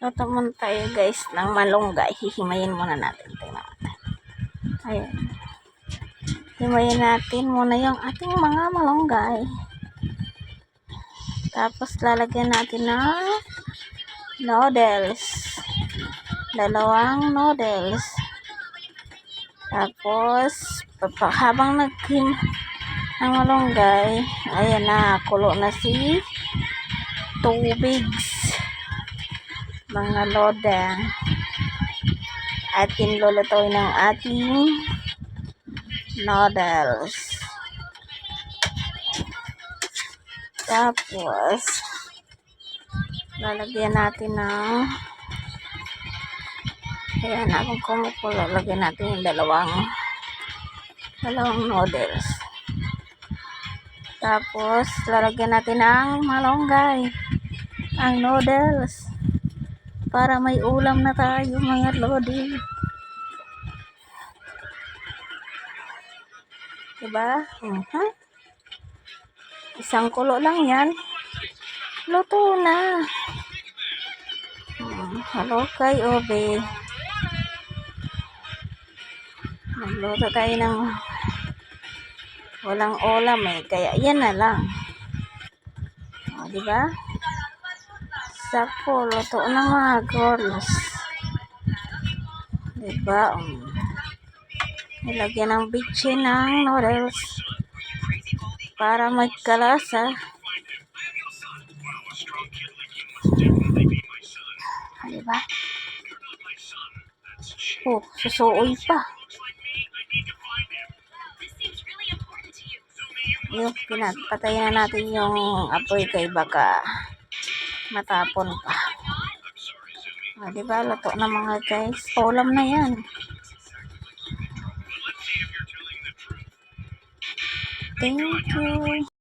Luto muna tayo guys ng malunggay. Hihimayin muna natin. Tingnan natin. Ayan. Himayin natin muna yung ating mga malunggay. Tapos lalagyan natin ng noodles. 2 noodles. Tapos habang nagkim ng malunggay, ayan na, kulo na si tubigs. Mga loda. Atin lulutuin ng ating noodles. Tapos lalagyan natin ng ayan, akong kumukulo, lalagyan natin yung dalawang noodles. Tapos lalagyan natin ng malunggay, ang noodles, para may ulam na tayo mga lodi. Diba? Isang kulo lang yan. Luto na. Halukay obe. Magluto tayo ng walang ulam kaya yan na lang. Diba? Sakto, luto na mga girls. Diba? Nilagyan ng bitchin ng noodles para magkalasa. Diba? Susuoy pa. Yung patayin na natin yung apoy kay baka matapon pa. Diba? Luto na mga guys. Ulam na yan. Thank you.